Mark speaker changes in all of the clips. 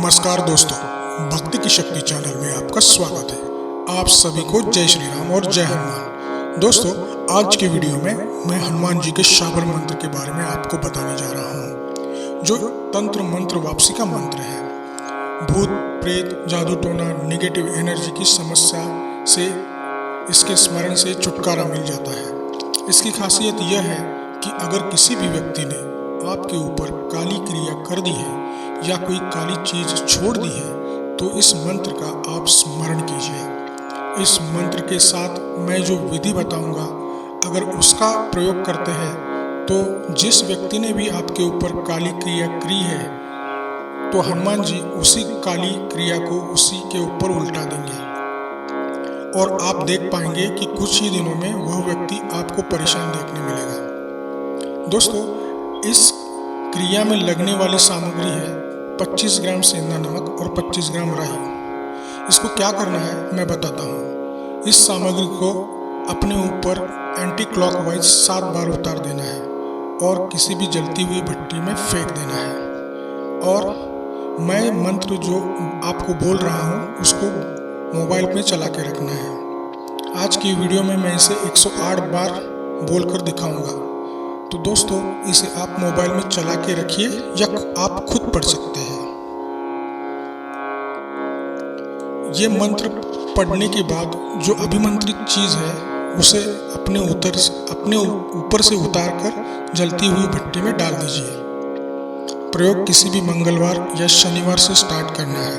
Speaker 1: नमस्कार दोस्तों, भक्ति की शक्ति चैनल में आपका स्वागत है। आप सभी को जय श्री राम और जय हनुमान। दोस्तों, आज के वीडियो में मैं हनुमान जी के शाबर मंत्र के बारे में आपको बताने जा रहा हूँ, जो तंत्र मंत्र वापसी का मंत्र है। भूत प्रेत जादू टोना नेगेटिव एनर्जी की समस्या से इसके स्मरण से छुटकारा मिल जाता है। इसकी खासियत यह है कि अगर किसी भी व्यक्ति ने आपके ऊपर काली क्रिया कर दी है या कोई काली चीज छोड़ दी है तो इस मंत्र का आप स्मरण कीजिए। इस मंत्र के साथ मैं जो विधि बताऊंगा, अगर उसका प्रयोग करते हैं तो जिस व्यक्ति ने भी आपके ऊपर काली क्रिया की है तो हनुमान जी उसी काली क्रिया को उसी के ऊपर उल्टा देंगे और आप देख पाएंगे कि कुछ ही दिनों में वह व्यक्ति आपको परेशान देखने मिलेगा। दोस्तों, इस क्रिया में लगने वाली सामग्री है 25 ग्राम सेंधा नमक और 25 ग्राम राई। इसको क्या करना है मैं बताता हूँ। इस सामग्री को अपने ऊपर एंटी क्लॉकवाइज 7 बार उतार देना है और किसी भी जलती हुई भट्टी में फेंक देना है। और मैं मंत्र जो आपको बोल रहा हूँ उसको मोबाइल में चला के रखना है। आज की वीडियो में मैं इसे 108 बार बोलकर दिखाऊंगा। तो दोस्तों, इसे आप मोबाइल में चला के रखिए या आप खुद पढ़ सकते हैं। ये मंत्र पढ़ने के बाद जो अभिमंत्रित चीज है उसे अपने ऊपर से उतार कर जलती हुई भट्टी में डाल दीजिए। प्रयोग किसी भी मंगलवार या शनिवार से स्टार्ट करना है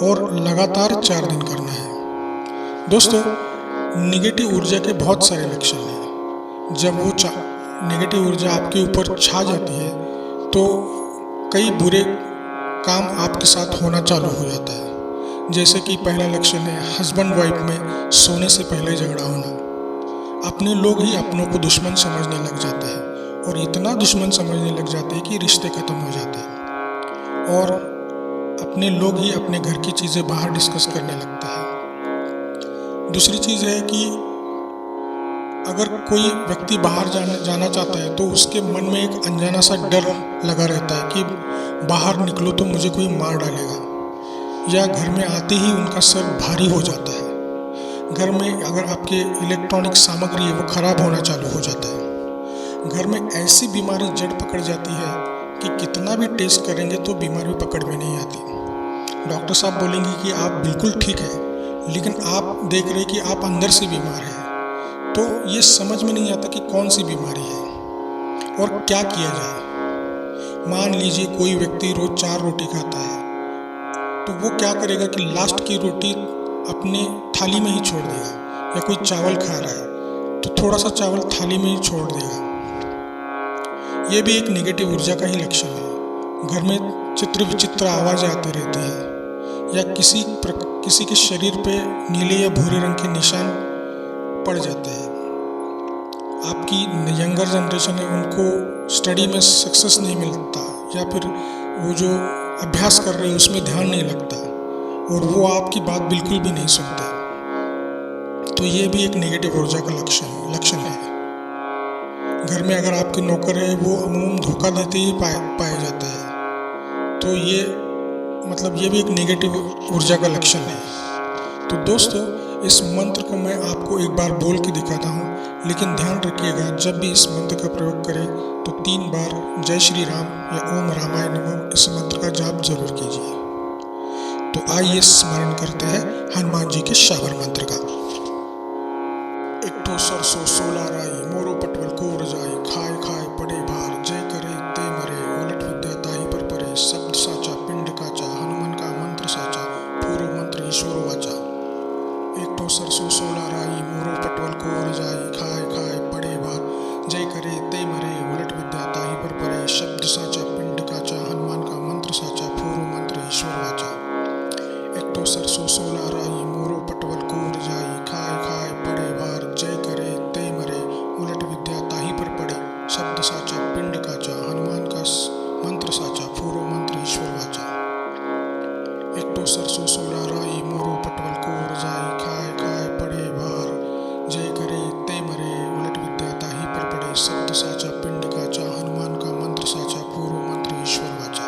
Speaker 1: और लगातार 4 दिन करना है। दोस्तों, निगेटिव ऊर्जा के बहुत सारे लक्षण हैं। जब वो नेगेटिव ऊर्जा आपके ऊपर छा जाती है तो कई बुरे काम आपके साथ होना चालू हो जाता है। जैसे कि पहला लक्षण है हस्बैंड वाइफ में सोने से पहले झगड़ा होना। अपने लोग ही अपनों को दुश्मन समझने लग जाते हैं और इतना दुश्मन समझने लग जाते हैं कि रिश्ते खत्म हो जाते हैं और अपने लोग ही अपने घर की चीज़ें बाहर डिस्कस करने लगते हैं। दूसरी चीज़ है कि अगर कोई व्यक्ति बाहर जाना चाहता है तो उसके मन में एक अनजाना सा डर लगा रहता है कि बाहर निकलो तो मुझे कोई मार डालेगा, या घर में आते ही उनका सर भारी हो जाता है। घर में अगर आपके इलेक्ट्रॉनिक सामग्री है वो खराब होना चालू हो जाता है। घर में ऐसी बीमारी जड़ पकड़ जाती है कि कितना भी टेस्ट करेंगे तो बीमारी पकड़ में नहीं आती। डॉक्टर साहब बोलेंगे कि आप बिल्कुल ठीक है, लेकिन आप देख रहे कि आप अंदर से बीमार हैं। तो ये समझ में नहीं आता कि कौन सी बीमारी है और क्या किया जाए। मान लीजिए कोई व्यक्ति रोज 4 रोटी खाता है तो वो क्या करेगा कि लास्ट की रोटी अपने थाली में ही छोड़ देगा, या कोई चावल खा रहा है तो थोड़ा सा चावल थाली में ही छोड़ देगा। ये भी एक नेगेटिव ऊर्जा का ही लक्षण है। घर में चित्र विचित्र आवाज़ आती रहती है या किसी के शरीर पे नीले या भूरे रंग के निशान पड़ जाते हैं। आपकी यंगर जनरेशन है उनको स्टडी में सक्सेस नहीं मिलता, या फिर वो जो अभ्यास कर रहे हैं उसमें ध्यान नहीं लगता और वो आपकी बात बिल्कुल भी नहीं सुनते। तो ये भी एक नेगेटिव ऊर्जा का लक्षण है। घर में अगर आपके नौकर है वो अमूमन धोखा देते ही पाए जाते हैं, तो ये भी एक नेगेटिव ऊर्जा का लक्षण है। तो दोस्तों, इस मंत्र को मैं आपको एक बार बोल के दिखाता हूँ, लेकिन ध्यान रखिएगा जब भी इस मंत्र का प्रयोग करें तो 3 बार जय श्री राम या ओम रामाय नमः इस मंत्र का जाप जरूर कीजिए। तो आइए स्मरण करते हैं हनुमान जी के शाबर मंत्र का। एक ठो सरसों सोला राई मोरो पटवल कोर जाए, खाए खाए पड़े भार, जय करे ते मरे, उलट विद्या ताहि पर परे, शब्द साचा पिंड काचा, हनुमान का मंत्र साचा, पूर्व मंत्र ईश्वर वाचा। एक ठो सरसों सोला राई मोरो पटवल कोर जाए, खाए खाए पड़े भार, जय करे ते मरे, उलट विद्या ताहि पर परे, शब्द साचा पिंड काचा, हनुमान का मंत्र साचा, पूर्व मंत्र ईश्वर वाचा। एक ठो सरसों सोला राई मोरो पटवल कोर जाए, खाए खाए पड़े भार, जय करे ते मरे, उलट विद्या ताहि पर पड़े, शब्द साचा पिंड काचा, हनुमान का मंत्र साचा, पूर्व मंत्र ईश्वर वाचा। एक ठो सरसों सोला राई मोरो पटवल कोर जाए, खाए खाए पड़े भार, जय करे ते मरे, उलट विद्या ताहि पर पड़े, शब्द साचा पिंड काचा, हनुमान का मंत्र साचा, पूर्व मंत्र ईश्वर वाचा।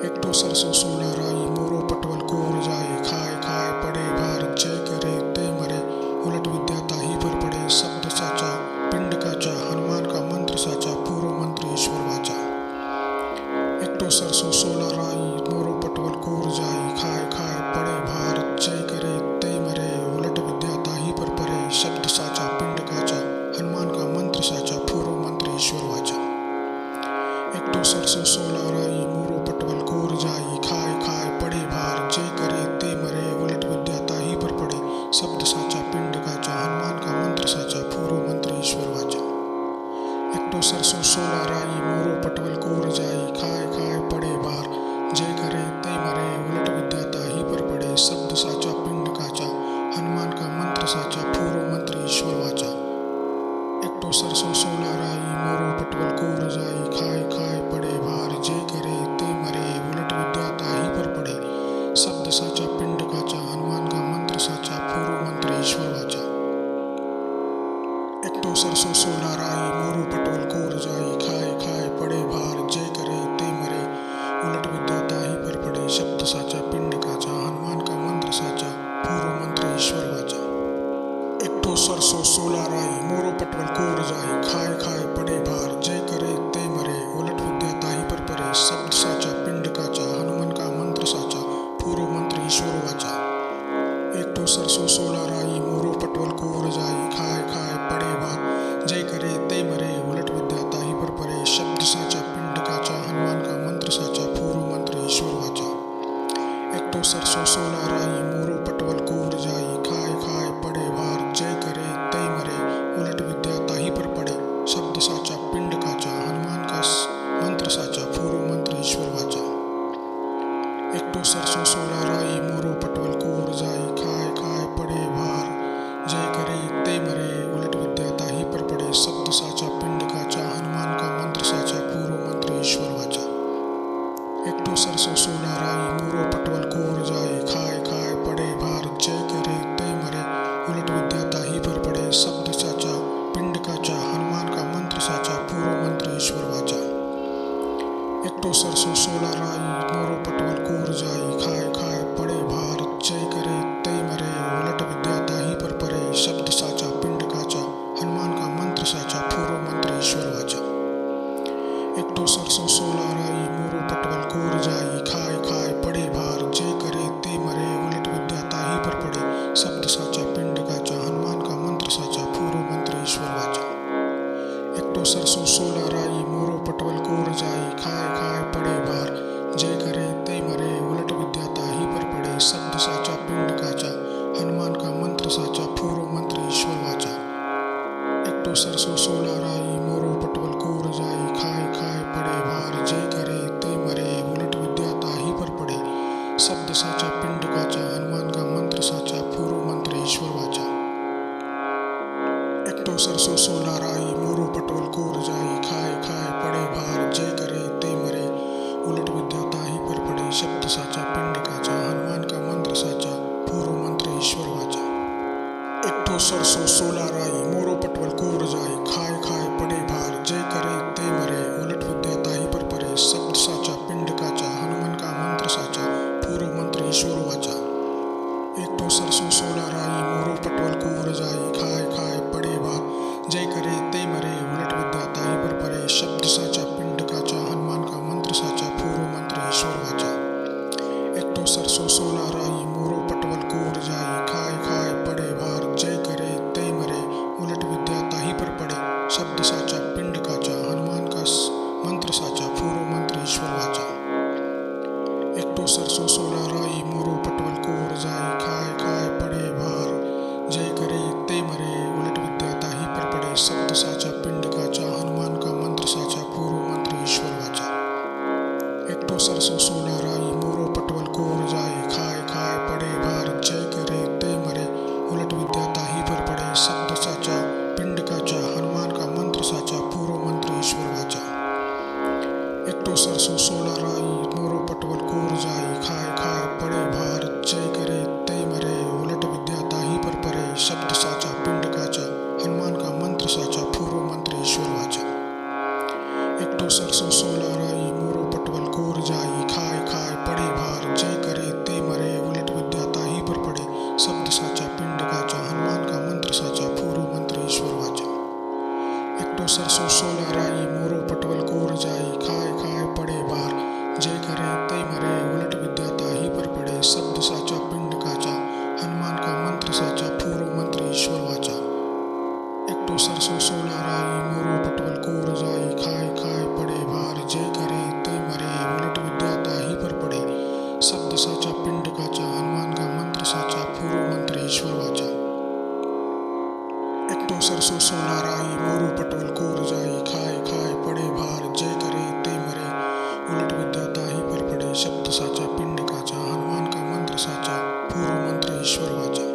Speaker 1: एक ठो सरसों सोला राई मोरो पटवल कोर जाए खाए खाए पड़े भार जय करे ते मरे उलट विद्या ताही पर पड़े शब्द साचा पिंड काचा हनुमान का मंत्र साचा पूर्व मंत्र ईश्वर वाचा। एकटो सरसों सोला राई मोरो पटवल कोर जाए खाए खाए पड़े भार जय करे ते मरे उलट विद्या ताही पर पड़े शब्द साचा पिंड काचा हनुमान का मंत्र साचा पूर्व मंत्र ईश्वर वाचा। एकटो सरसों सोला राई मोरो पटवल कोर जाई खाए खाए पड़े भार जय करे ते मरे उलट विद्या ताही पर पड़े शब्द साचा पिंड काचा हनुमान का मंत्र साचा पूर्व मंत्र ईश्वर वाचा। एकटो सरसों सोला राई मोरो पटवल कोर जाई खाए खाए पड़े भार जय करे ते मरे उलट विद्या ताही पर पड़े शब्द साचा पिंड काचा हनुमान का मंत्र साचा पूर्व मंत्र ईश्वर वाचा। एकटो सरसों सोला राई मोरो पटवल कोर जाई खाए खाए पड़े भार जय करे ते मरे उलट विद्या ताही पर पड़े शब्द साचा पिंड काचा हनुमान का मंत्र साचा पूर्व मंत्र ईश्वर वाचा। एकटो सरसों सोला राई मोरो पटवल कोर जाई खाए खाए पड़े भार जय करे ते मरे उलट विद्या ताही पर पड़े शब्द साचा पिंड काचा हनुमान का मंत्र साचा पूर्व मंत्र ईश्वर वाचा। एकटो सरसों सोला राई मोरो पटवल कोर जाई खाए खाए पड़े भार जय करे ते मरे उलट विद्या ताही पर पड़े शब्द साचा पिंड काचा हनुमान का मंत्र साचा पूर्व मंत्र ईश्वर वाचा। एकटो सरसों सोला राई मोरो पटवल कोर जाई खाए खाए पड़े भार जय करे ते मरे उलट विद्या ताही पर पड़े शब्द साचा पिंड काचा हनुमान का मंत्र साचा पूर्व मंत्र ईश्वर वाचा। एकटो सरसों सोला राई मोरो पटवल कोर जाई खाए खाए पड़े भार जय करे ते मरे उलट विद्या ताही पर पड़े शब्द साचा पिंड काचा हनुमान का मंत्र साचा पूर्व मंत्र ईश्वर वाचा। एकटो सरसों सोला राई मोरो पटवल कोर जाई खाए खाए पड़े भार जय करे ते मरे उलट विद्या ताही पर पड़े शब्द साचा पिंड काचा हनुमान का मंत्र साचा पूर्व मंत्र ईश्वर वाचा। एकटो सरसों सोला राई मोरो पटवल कोर जाई खाए खाए पड़े भार जय करे ते मरे उलट विद्या ताही पर पड़े शब्द साचा पिंड काचा हनुमान का मंत्र साचा पूर्व मंत्र ईश्वर वाचा। एकटो सरसों सोला राई मोरो पटवल कोर जाई खाए खाए पड़े भार जय करे ते मरे उलट विद्या ताही पर पड़े शब्द साचा पिंड काचा हनुमान का मंत्र साचा पूर्व मंत्र ईश्वर वाचा। एकटो सरसों सोला राई मोरो पटवल कोर जाई खाए खाए पड़े भार जय करे ते मरे उलट विद्या ताही पर पड़े शब्द साचा पिंड काचा हनुमान का मंत्र साचा पूर्व मंत्र ईश्वर वाचा। एकटो सरसों सोला राई मोरो पटवल कोर जाई खाए खाए पड़े भार जय करे ते मरे उलट विद्या ताही पर पड़े शब्द साचा पिंड काचा हनुमान का मंत्र साचा पूर्व मंत्र ईश्वर वाचा। एकटो सरसों सोला राई मोरो पटवल कोर जाई खाए खाए पड़े भार जय करे ते मरे उलट विद्या ताही पर पड़े शब्द साचा पिंड काचा हनुमान का मंत्र साचा पूर्व मंत्र ईश्वर वाचा। एकटो सरसों सोला राई मोरो पटवल कोर जाई खाए खाए पड़े भार जय करे ते मरे उलट विद्या ताही पर पड़े शब्द साचा पिंड काचा हनुमान का मंत्र साचा पूर्व मंत्र ईश्वर वाचा। एकटो सरसों सोला राई मोरो पटवल कोर जाई खाए खाए पड़े भार जय करे ते मरे उलट विद्या ताही पर पड़े शब्द साचा पिंड काचा हनुमान का मंत्र साचा पूर्व मंत्र ईश्वर वाचा। एकटो सरसों सोला राई मोरो पटवल कोर जाई खाए खाए पड़े भार जय करे ते मरे उलट विद्या ताही पर पड़े शब्द साचा पिंड काचा हनुमान का मंत्र साचा पूर्व मंत्र ईश्वर वाचा। एकटो सरसों सोला राई मोरो पटवल कोर जाई खाए खाए पड़े भार जय करे ते मरे उलट विद्या ताही पर पड़े शब्द साचा पिंड काचा हनुमान का मंत्र साचा पूर्व मंत्र ईश्वर वाचा। एकटो सरसों सोला राई मोरो पटवल कोर जाई खाए खाए पड़े भार जय करे ते मरे उलट विद्या ताही पर पड़े शब्द साचा पिंड काचा हनुमान का मंत्र साचा पूर्व मंत्र ईश्वर वाचा। एकटो सरसों सोला राई मोरो पटवल कोर जाई खाए खाए पड़े भार जय करे ते मरे उलट विद्या ताही पर पड़े शब्द साचा पिंड काचा हनुमान का मंत्र साचा पूर्व मंत्र ईश्वर वाचा। एकटो सरसों सोला राई मोरो पटवल कोर जाई खाए खाए पड़े भार जय करे ते सरसो सोला राई मोरू पटवल कोर जाई खाए खाए पड़े भार जय करे ते मरे उलट विद्या ताही पर पड़े शब्द साचा पिंड काचा हनुमान का मंत्र साचा पूर्व मंत्र ईश्वर वाचा।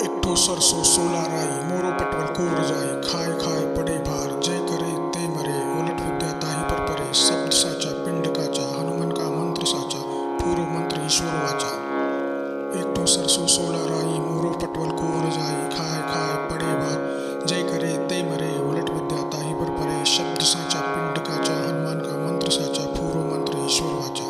Speaker 1: एक ठो सरसो सोला राई मोरू पटवल कोर जाई खाए खाए पड़े भार जय करे ते मरे उलट विद्या ताही पर पड़े शब्द साचा पिंड काचा हनुमान का मंत्र साचा पूर्व मंत्र ईश्वर वाचा। एक ठो सरसो सोला राई मोरू पटवल कोर जाई खाए खाए पड़े भार जय करे ते मरे उलट विद्या ताही पर परे शब्द साचा पिंड काचा हनुमान का मंत्र साचा पूर्व मंत्र ईश्वर वाचा।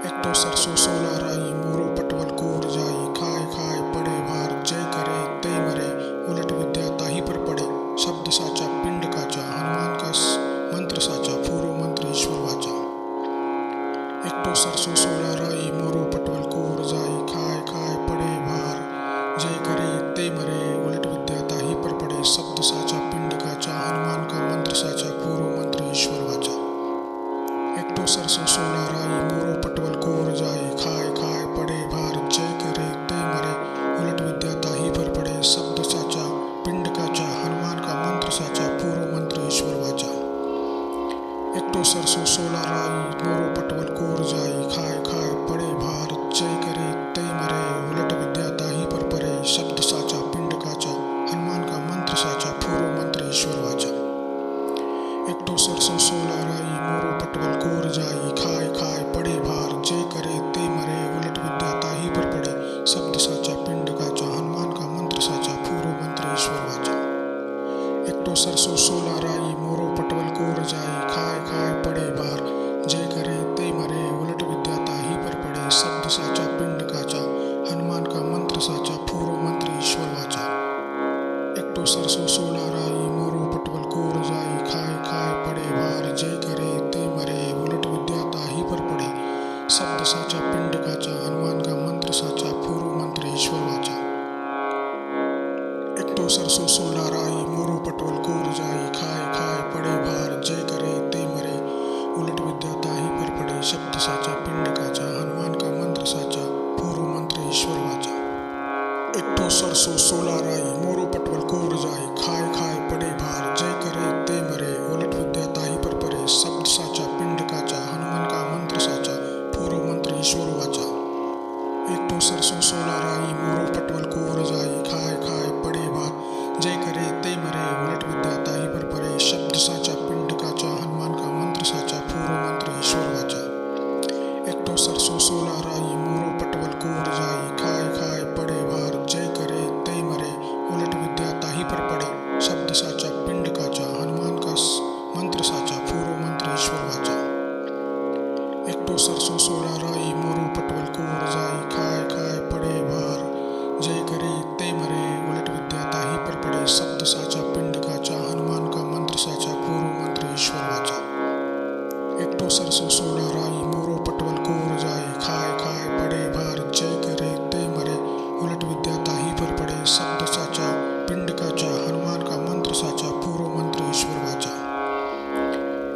Speaker 1: एक ठो सरसो सोला राई मोरू पटवल कोर जाई खाए खाए पड़े भार जय करे ते मरे उलट विद्या ताही पर पड़े शब्द साचा पिंड काचा हनुमान का मंत्र साचा पूर्व मंत्र ईश्वर वाचा। एक ठो सरसो सोला राई मोरू पटवल कोर जाई खाए खाए पड़े भार जय करे ते मरे उलट विद्या ताही पर पड़े शब्द साचा पिंड काचा हनुमान का मंत्र साचा पूर्व मंत्र ईश्वर वाचा। एक ठो सरसो सोला राई मोरू पटवल कोर जाई खाए खाए पड़े भार जय करे ते मरे उलट विद्या ताही पर पड़े शब्द साचा पिंड काचा हनुमान का मंत्र साचा पूर्व मंत्र ईश्वर वाचा। एक ठो सरसो सोला राई मोरू पटवल कोर जाई खाए खाए पड़े भार जय करे ते मरे उलट विद्या ताही पर पड़े शब्द साचा पिंड काचा हनुमान का मंत्र साचा पूर्व मंत्र ईश्वर वाचा। एक ठो सरसो सोला राई मोरू पटवल कोर जाई खाए खाए पड़े भार जय करे ते मरे उलट विद्या ताही पर पड़े शब्द साचा पिंड काचा हनुमान का मंत्र साचा पूर्व मंत्र ईश्वर वाचा। एक ठो सरसो सोला राई मोरू पटवल कोर जाई खाए खाए पड़े भार जय करे ते मरे उलट विद्या ताही पर पड़े शब्द साचा पिंड काचा हनुमान का मंत्र साचा पूर्व मंत्र ईश्वर वाचा। एक ठो सरसो सोला राई मोरू पटवल कोर जाई खाए खाए पड़े भार जय करे ते मरे उलट विद्या ताही पर पड़े शब्द साचा पिंड काचा हनुमान का मंत्र साचा पूर्व मंत्र ईश्वर वाचा। एक ठो सरसो सोला राई मोरू पटवल कोर जाई खाए खाए पड़े भार जय करे ते मरे उलट विद्या ताही पर पड़े शब्द साचा पिंड काचा हनुमान का मंत्र साचा पूर्व मंत्र ईश्वर वाचा। एक ठो सरसो सोला राई मोरू पटवल कोर जाई खाए खाए पड़े भार जय करे ते मरे उलट विद्या ताही पर पड़े शब्द साचा पिंड काचा हनुमान का मंत्र साचा पूर्व मंत्र ईश्वर वाचा। एक ठो सरसो सोला राई मोरू पटवल कोर जाई खाए खाए पड़े भार जय करे ते मरे उलट विद्या ताही पर पड़े शब्द साचा पिंड काचा हनुमान का मंत्र साचा पूर्व मंत्र ईश्वर वाचा। एक ठो सरसो सोला राई मोरू पटवल कोर जाई खाए खाए पड़े भार जय करे ते मरे उलट विद्या ताही पर पड़े शब्द साचा पिंड काचा हनुमान का मंत्र साचा पूर्व मंत्र ईश्वर वाचा। एक ठो सरसो सोला राई मोरू पटवल कोर जाई खाए खाए पड़े भार जय करे ते मरे उलट विद्या ताही पर पड़े शब्द साचा पिंड काचा हनुमान का मंत्र साचा पूर्व मंत्र ईश्वर वाचा। एक ठो सरसो सोला राई मोरू पटवल कोर जाई खाए खाए पड़े भार जय करे ते मरे उलट विद्या ताही पर पड़े शब्द साचा पिंड काचा हनुमान का मंत्र साचा पूर्व मंत्र ईश्वर वाचा।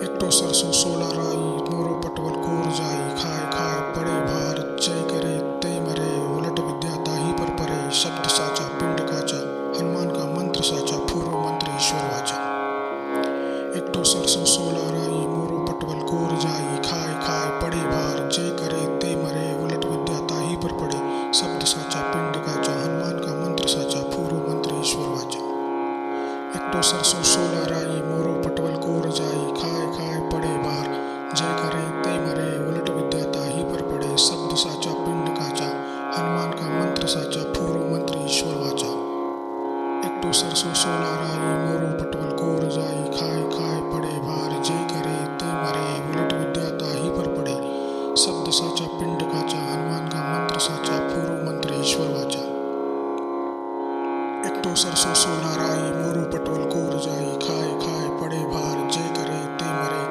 Speaker 1: एक ठो सरसो सोला राई मोरू पटवल कोर जाई खाए खाए पड़े भार जय करे ते मरे उलट विद्या ताही पर पड़े शब्द साचा पिंड काचा हनुमान का मंत्र साचा पूर्व मंत्र ईश्वर वाचा। एक ठो सरसो सोला राई मोरू पटवल कोर जाई खाए खाए पड़े भार जय करे ते मरे उलट विद्या ताही पर पड़े शब्द साचा पिंड काचा हनुमान का मंत्र साचा पूर्व मंत्र ईश्वर वाचा। एक ठो सरसो सोला राई मोरू पटवल कोर जाई खाए खाए पड़े भार जय करे ते मरे उलट विद्या ताही पर पड़े शब्द साचा पिंड काचा हनुमान का मंत्र साचा पूर्व मंत्र ईश्वर वाचा। एक ठो सरसो सोला राई मोरू पटवल कोर जाई खाए खाए पड़े भार जय करे ते मरे उलट विद्या ताही पर पड़े शब्द साचा पिंड काचा हनुमान का मंत्र साचा पूर्व मंत्र ईश्वर वाचा। एक ठो सरसो सोला राई मोरू पटवल कोर जाई खाए खाए पड़े भार जय करे ते मरे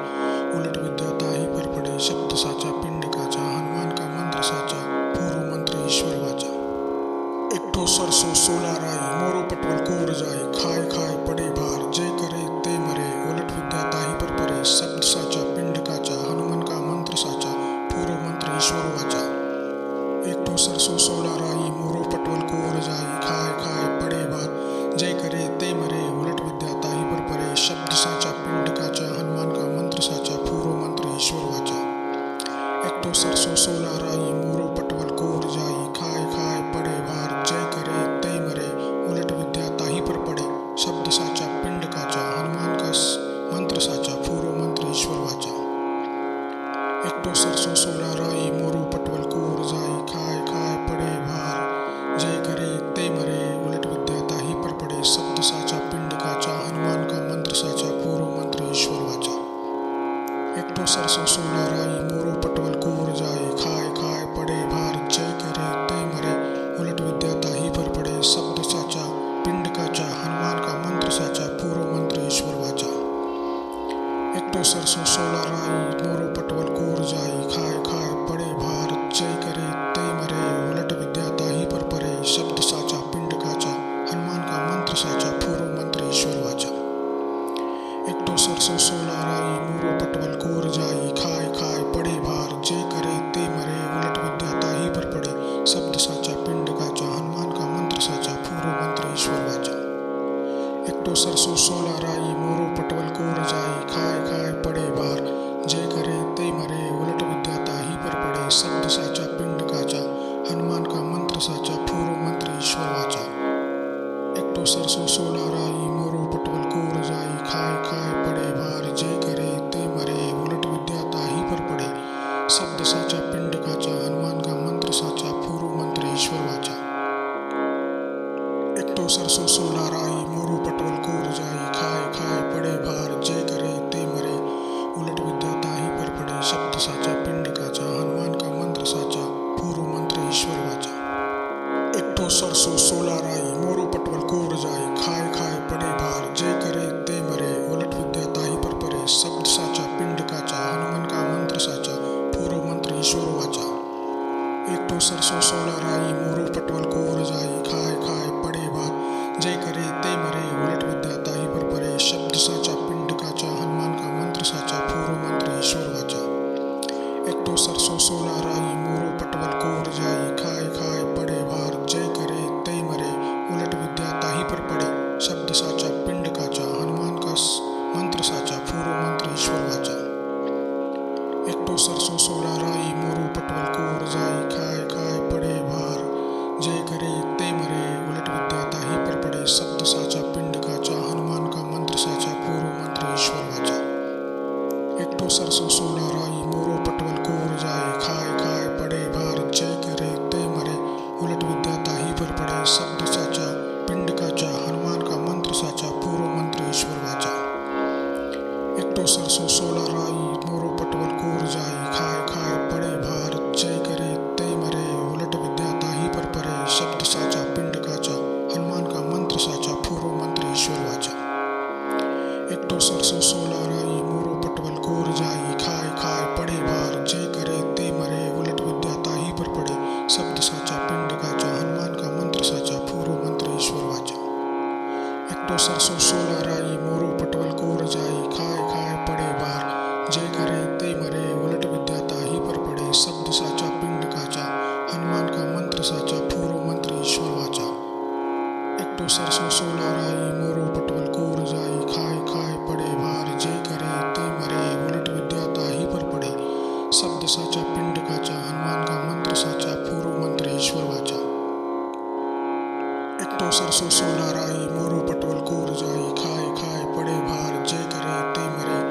Speaker 1: उलट विद्या ताही पर पड़े शब्द साचा पिंड काचा हनुमान का मंत्र साचा पूर्व मंत्र ईश्वर वाचा। एक ठो सरसो सोला राई मोरू पटवल कोर जाई खाए खाए पड़े भार जय करे ते मरे उलट विद्या ताही पर पड़े शब्द साचा पिंड काचा हनुमान का मंत्र साचा पूर्व मंत्र ईश्वर वाचा। एक ठो सरसो सोला राई मोरू पटवल कोर जाई खाए खाए पड़े भार जय करे ते मरे राई मोरो पटवल कोर जाई, खाए खाए पड़े भार, जय करे तय मरे, उलट विद्या ताही पर पड़े, शब्द साचा पिंड काचा, हनुमान का मंत्र साचा, पूर्व मंत्र ईश्वर वाचा। एक तो सरसों सोला राई मोरो पटवल कोर जाई, खाए खाए पड़े भार, जय करे तय मरे, उलट विद्या ताही पर पड़े, शब्द साचा पिंड काचा, हनुमान का मंत्र साचा, पूर्व मंत्र ईश्वर वाचा। एक तो सरसों सोला राई मोरो पटवल कोर जाए, खाए खाए पड़े भार, जय करे तय मरे, उलट विद्या ताही पर पड़े, शब्द साचा पिंड काचा, हनुमान का मंत्र साचा, पूर्व मंत्र ईश्वर वाचा। एक तो सरसों सोला राई मोरो पटवल कोर जाई, खाए खाए पड़े भार, जय करे तय मरे, उलट विद्या ताही पर पड़े, शब्द साचा पिंड काचा, हनुमान का मंत्र साचा, पूर्व मंत्र ईश्वर वाचा। एक तो सरसों सोला राई मोरो पटवल कोर जाई, खाए खाए पड़े भार, जय करे तय मरे, उलट विद्या ताही पर पड़े, शब्द साचा पिंड काचा, हनुमान का मंत्र साचा, पूर्व मंत्र ईश्वर वाचा। एक तो सरसों सोला राई मोरो पटवल कोर जाई, खाए खाए पड़े भार, जय करे तय मरे, उलट विद्या ताही पर पड़े, शब्द साचा पिंड काचा, हनुमान का मंत्र साचा, पूर्व मंत्र ईश्वर वाचा। एक तो सरसों सोला राई मोरो पटवल कोर जाई, खाए खाए पड़े भार, जय करे तय मरे, उलट विद्या ताही पर पड़े, शब्द साचा पिंड काचा, हनुमान का मंत्र साचा, पूर्व मंत्र ईश्वर वाचा। एक तो सरसों सोला राई मोरो पटवल कोर जाई, खाए खाए पड़े भार, जय करे तय मरे, उलट विद्या ताही पर पड़े, शब्द साचा पिंड काचा, हनुमान का मंत्र साचा, पूर्व मंत्र ईश्वर वाचा। एक तो सरसों सोला राई मोरो पटवल कोर जाई, खाए खाए पड़े भार, जय करे तय मरे, उलट विद्या ताही पर पड़े, शब्द साचा पिंड काचा, हनुमान का मंत्र साचा, पूर्व मंत्र ईश्वर वाचा। एक तो सरसों सोला राई मोरो पटवल कोर जाई, खाए खाए पड़े भार, जय करे तय मरे, उलट विद्या ताही पर पड़े, शब्द साचा पिंड काचा, हनुमान का मंत्र साचा, पूर्व मंत्र ईश्वर वाचा। एक तो सरसों सोला राई मोरो पटवल कोर जाई, खाए खाए पड़े भार, जय करे तय मरे, उलट विद्या ताही पर पड़े, शब्द साचा पिंड काचा, हनुमान का मंत्र साचा, पूर्व मंत्र ईश्वर वाचा। एक तो सरसों सोला राई मोरो पटवल कोर जाई, खाए खाए पड़े भार, जय करे तय मरे, उलट विद्या ताही पर पड़े, शब्द साचा पिंड काचा, हनुमान का मंत्र साचा, पूर्व मंत्र ईश्वर वाचा। एक तो सरसों सोला राई मोरो पटवल कोर जाई, खाए खाए पड़े भार, जय करे तय मरे, उलट विद्या ताही पर पड़े, शब्द साचा पिंड काचा, हनुमान का मंत्र साचा, पूर्व मंत्र ईश्वर वाचा। एक तो सरसों सोला राई मोरो पटवल कोर जाई, खाए खाए पड़े भार, जय करे तय मरे, उलट विद्या ताही पर पड़े, शब्द साचा पिंड काचा, हनुमान का मंत्र साचा, पूर्व मंत्र ईश्वर वाचा। एक तो सरसों सोला राई मोरो पटवल कोर जाई, खाए खाए पड़े भार, जय करे तय मरे, उलट विद्या ताही पर पड़े, शब्द साचा पिंड काचा, हनुमान का मंत्र साचा, पूर्व मंत्र ईश्वर वाचा। एक तो सरसों सोला राई मोरो पटवल कोर जाई, खाए खाए पड़े भार, जय करे तय मरे, उलट विद्या ताही पर पड़े, शब्द साचा पिंड काचा, हनुमान का मंत्र साचा, पूर्व मंत्र ईश्वर वाचा। एक तो सरसों सोला राई मोरो पटवल कोर जाई, खाए खाए पड़े भार, जय करे तय मरे, उलट विद्या ताही पर पड़े, शब्द साचा पिंड काचा, हनुमान का मंत्र साचा, पूर्व मंत्र ईश्वर वाचा। एक तो सरसों सोला राई मोरो पटवल कोर जाई, खाए खाए पड़े भार, जय करे तय मरे,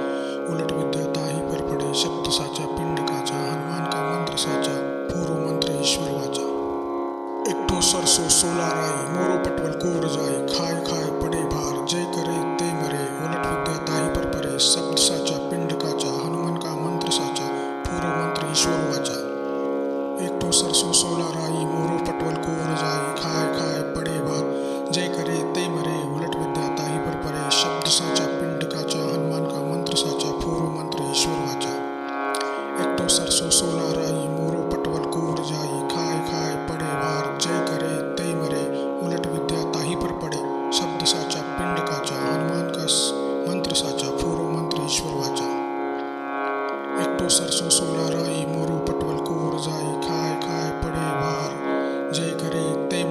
Speaker 1: उलट विद्या ताही पर पड़े, शब्द साचा पिंड काचा, हनुमान का मंत्र साचा, पूर्व मंत्र ईश्वर वाचा। एक तो सरसों सोला राई मोरो पटवल कोर जाई, खाए खाए पड़े भार, जय करे तय मरे, उलट विद्या ताही पर पड़े, शब्द साचा पिंड काचा, हनुमान का मंत्र साचा, पूर्व मंत्र ईश्वर वाचा। एक तो सरसों सोला राई मोरो पटवल कोर जाई, खाए खाए पड़े भार, जय करे तय मरे, उलट विद्या ताही पर पड़े, शब्द साचा पिंड काचा, हनुमान का मंत्र साचा, पूर्व मंत्र ईश्वर वाचा। एक तो सरसों सोला राई मोरो पटवल कोर जाई, खाए खाए पड़े भार, जय करे तय मरे, उलट विद्या ताही पर पड़े, शब्द साचा पिंड काचा, हनुमान का मंत्र साचा, पूर्व मंत्र ईश्वर वाचा। एक तो सरसों सोला राई मोरो पटवल कोर जाई, खाए खाए पड़े भार, जय करे तय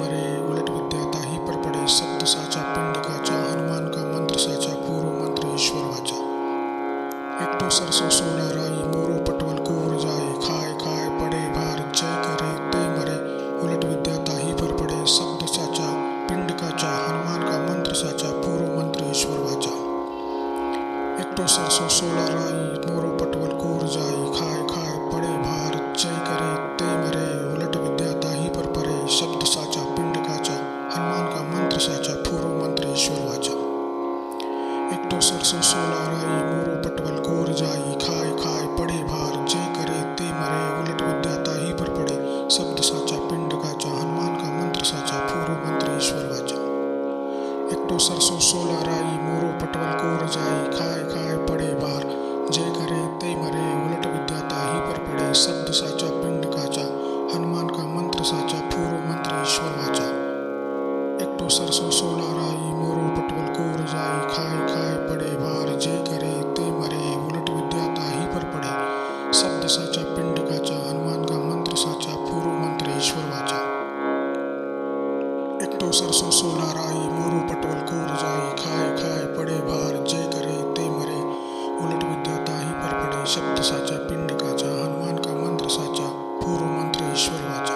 Speaker 1: ईश्वर वाचा।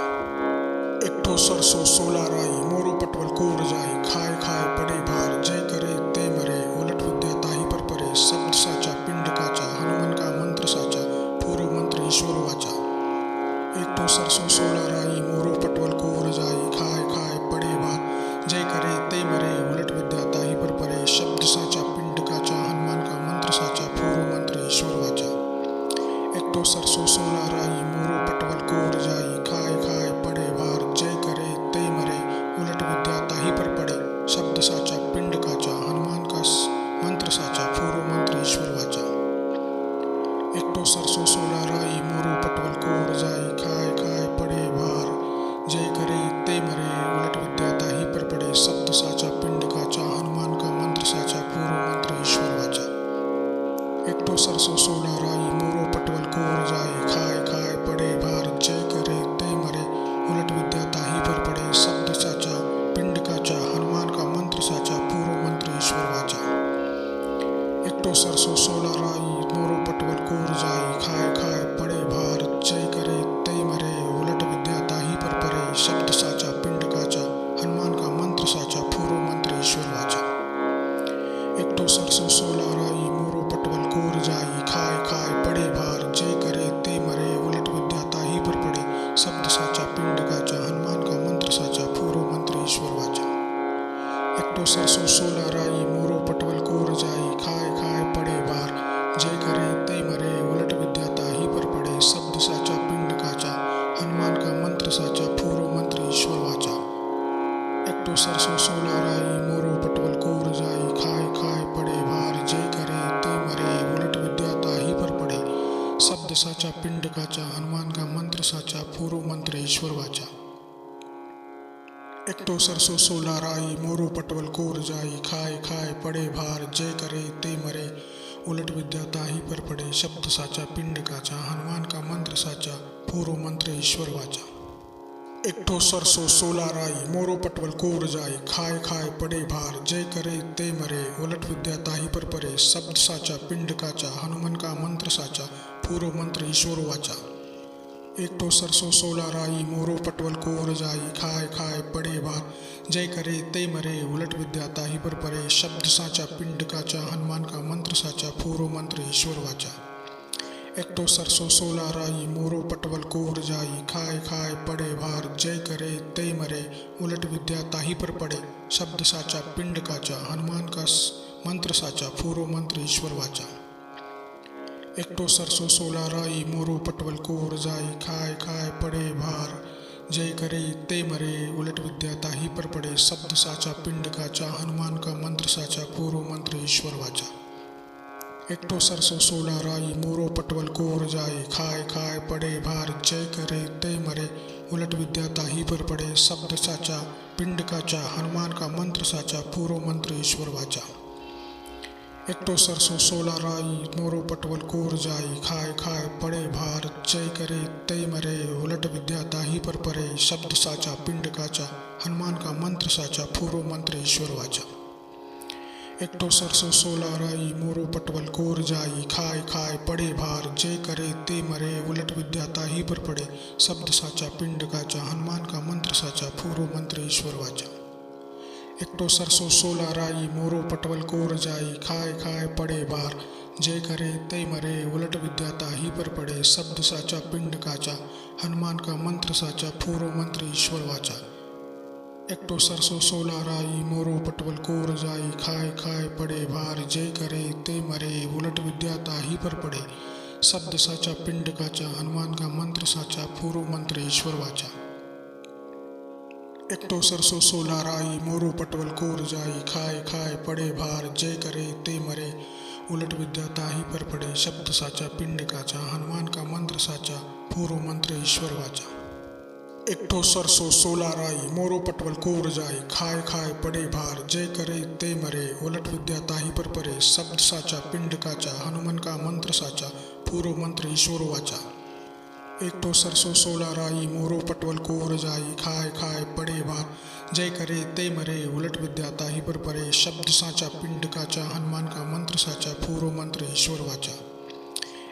Speaker 1: एक ठो सरसों सोला राई मोरो पटवल कोर जाई, खाए खाए पड़े भार जय करे ते मरे, उलट विद्या ताही पर परे, शब्द साचा पिंड काचा, हनुमान का मंत्र साचा, पूर्व मंत्र ईश्वर वाचा। एक ठो सरसों सोला राई मोरो पटवल कोर जाई, खाए खाए पड़े भार जय करे ते मरे, उलट विद्या ताही पर परे, शब्द साचा पिंड काचा, हनुमान का मंत्र साचा, पूर्व मंत्र ईश्वर वाचा। एक ठो सरसों सोला राई मोरो पटवल कोर जाई, खाए खाए पड़े भार जय करे ते मरे, उलट विद्या ताही पर पड़े, शब्द साचा पिंड काचा, हनुमान का मंत्र साचा, पूर्व मंत्र ईश्वर वाचा। एक ठो सरसों सोला राई मोरो पटवल कोर जाई, खाए खाए पड़े भार जय करे ते मरे, उलट विद्या ताही पर पड़े, शब्द साचा पिंड काचा, हनुमान का मंत्र साचा, पूर्व मंत्र ईश्वर वाचा। एक ठो सरसों सोला राई मोरो पटवल कोर जाई, खाए खाए पड़े भार जय करे ते मरे, उलट विद्या ताही पर पड़े, शब्द साचा पिंड काचा, हनुमान का मंत्र साचा, पूर्व मंत्र ईश्वर वाचा। एक ठो सरसों सोला राई मोरो पटवल कोर जाई, खाए खाए पड़े भार जय करे ते मरे, उलट विद्या ताही पर पड़े, शब्द साचा पिंड काचा, हनुमान का मंत्र साचा, पूर्व मंत्र ईश्वर वाचा। एक ठो सरसों सोला राई मोरो पटवल कोर जाई, खाए खाए पड़े भार जय करे ते मरे, उलट विद्या ताही पर पड़े, शब्द साचा पिंड काचा, हनुमान का मंत्र साचा, पूर्व मंत्र ईश्वर वाचा। एक ठो सरसों सोला राई मोरो पटवल कोर जाई, खाए खाए पड़े भार जय करे ते मरे, उलट विद्या ताही पर पड़े, शब्द साचा पिंड काचा, हनुमान का मंत्र साचा, पूर्व मंत्र ईश्वर वाचा। एक ठो सरसों सोला राई मोरो पटवल कोर जाई, खाए खाए पड़े भार जय करे ते मरे, उलट विद्या ताही पर पड़े, शब्द साचा पिंड काचा, हनुमान का मंत्र साचा, पूर्व मंत्र ईश्वर वाचा। एक ठो सरसों सोला राई मोरो पटवल कोर जाई, खाए खाए पड़े भार जय करे ते मरे, उलट विद्या ताही पर पड़े, शब्द साचा पिंड काचा, हनुमान का मंत्र साचा, पूर्व मंत्र ईश्वर वाचा। एक ठो सरसों सोला राई मोरो पटवल कोर जाई, खाए खाए पड़े भार जय करे ते मरे, उलट विद्या ताही पर पड़े, शब्द साचा पिंड काचा, हनुमान का मंत्र साचा, पूर्व मंत्र ईश्वर वाचा। एक ठो सरसों सोला राई मोरो पटवल कोर जाई, खाए खाए पड़े भार जय करे ते मरे, उलट विद्या ताही पर पड़े, शब्द साचा पिंड काचा, हनुमान का मंत्र साचा, पूर्व मंत्र ईश्वर वाचा। एक ठो सरसों सोला राई मोरो पटवल कोर जाई, खाए खाए पड़े भार जय करे ते मरे, उलट विद्या ताही पर पड़े, शब्द साचा पिंड काचा, हनुमान का मंत्र साचा, पूर्व मंत्र ईश्वर वाचा। एक ठो सरसों सोला राई मोरो पटवल कोर जाई, खाए खाए पड़े भार जय करे ते मरे, उलट विद्या ताही पर पड़े, शब्द साचा पिंड काचा, हनुमान का मंत्र साचा, पूर्व मंत्र ईश्वर वाचा। एक ठो सरसों सोला राई मोरो पटवल कोर जाई, खाए खाए पड़े भार जय करे ते मरे, उलट विद्या ताही पर पड़े, शब्द साचा पिंड काचा, हनुमान का मंत्र साचा, पूर्व मंत्र ईश्वर वाचा। एक ठो सरसों सोला राई मोरो पटवल कोर जाई, खाए खाए पड़े भार जय करे ते मरे, उलट विद्या ताही पर पड़े, शब्द साचा पिंड काचा, हनुमान का मंत्र साचा, पूर्व मंत्र ईश्वर वाचा। एक ठो सरसों सोला राई मोरो पटवल कोर जाई, खाए खाए पड़े भार जय करे ते मरे, उलट विद्या ताही पर पड़े, शब्द साचा पिंड काचा, हनुमान का मंत्र साचा, पूर्व मंत्र ईश्वर वाचा। एक ठो सरसों सोला राई मोरो पटवल कोर जाई, खाए खाए पड़े भार जय करे ते मरे, उलट विद्या ताही पर पड़े, शब्द साचा पिंड काचा, हनुमान का मंत्र साचा, पूर्व मंत्र ईश्वर वाचा। एक ठो सरसों सोला राई मोरो पटवल कोर जाई, खाए खाए पड़े भार जय करे ते मरे, उलट विद्या ताही पर पड़े, शब्द साचा पिंड काचा, हनुमान का मंत्र साचा, पूर्व मंत्र ईश्वर वाचा। एक ठो सरसों सोला राई मोरो पटवल कोर जाई, खाए खाए पड़े भार जय करे ते मरे, उलट विद्या ताही पर पड़े, शब्द साचा पिंड काचा, हनुमान का मंत्र साचा, पूर्व मंत्र ईश्वर वाचा। एक ठो सरसों सोला राई मोरो पटवल कोर जाई, खाए खाए पड़े भार जय करे ते मरे, उलट विद्या ताही पर पड़े, शब्द साचा पिंड काचा, हनुमान का मंत्र साचा, पूर्व मंत्र ईश्वर वाचा। एक ठो सरसों सोला राई मोरो पटवल कोर जाई, खाए खाए पड़े भार जय करे ते मरे, उलट विद्या ताही पर पड़े, शब्द साचा पिंड काचा, हनुमान का मंत्र साचा, पूर्व मंत्र ईश्वर वाचा।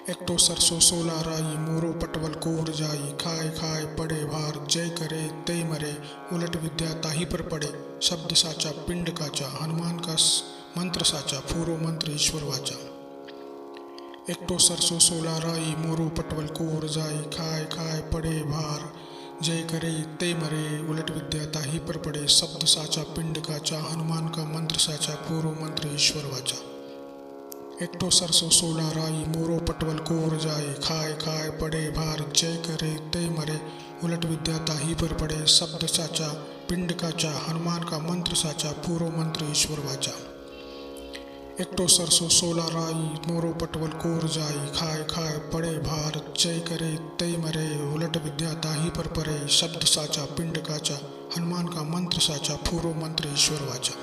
Speaker 1: एकटो सरसों सोला राई, मोरो पटवल कोर जाई, खाए खाए पड़े भार, जय करे ते मरे, उलट विद्या ताही पर पड़े, शब्द साचा पिंड काचा, हनुमान का मंत्र साचा, फूरो मंत्र ईश्वर वाचा। एकटो सरसों सोला राई, मोरो पटवल कोर जाई, खाए खाए पड़े भार, जय करे ते मरे, उलट विद्या ताही पर पड़े, शब्द साचा पिंड काचा, हनुमान का मंत्र साचा, फूरो मंत्र ईश्वर वाचा। एकटो सरसों सोला राई, मोरो पटवल कोर जाए, खाए खाए पड़े भार, जय करे ते मरे, उलट विद्या ताही पर पड़े, शब्द साचा पिंड काचा, हनुमान का मंत्र साचा, फूरो मंत्र ईश्वर वाचा। एकटो सरसों सोला राई, मोरो पटवल कोर जाई, खाए खाए पड़े भार, जय करे ते मरे, उलट विद्या ताही पर पड़े, शब्द साचा पिंड काचा, हनुमान का मंत्र साचा, फूरो मंत्र ईश्वर वाचा।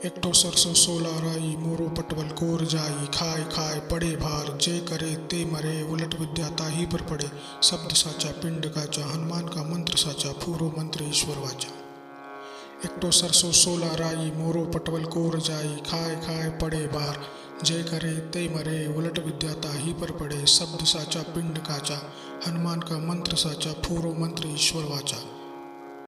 Speaker 1: एकटो सरसों सोला राई, मोरो पटवल कोर जाई, खाए खाए पड़े भार, जय करे ते मरे, उलट विद्या ताही पर पड़े, शब्द साचा पिंड काचा, हनुमान का मंत्र साचा, फूरो मंत्र ईश्वर वाचा। एकटो सरसों सोला राई, मोरो पटवल कोर जाई, खाए खाए पड़े भार, जय करे ते मरे, उलट विद्या ताही पर पड़े, शब्द साचा पिंड काचा, हनुमान का मंत्र साचा, फूरो मंत्र ईश्वर वाचा।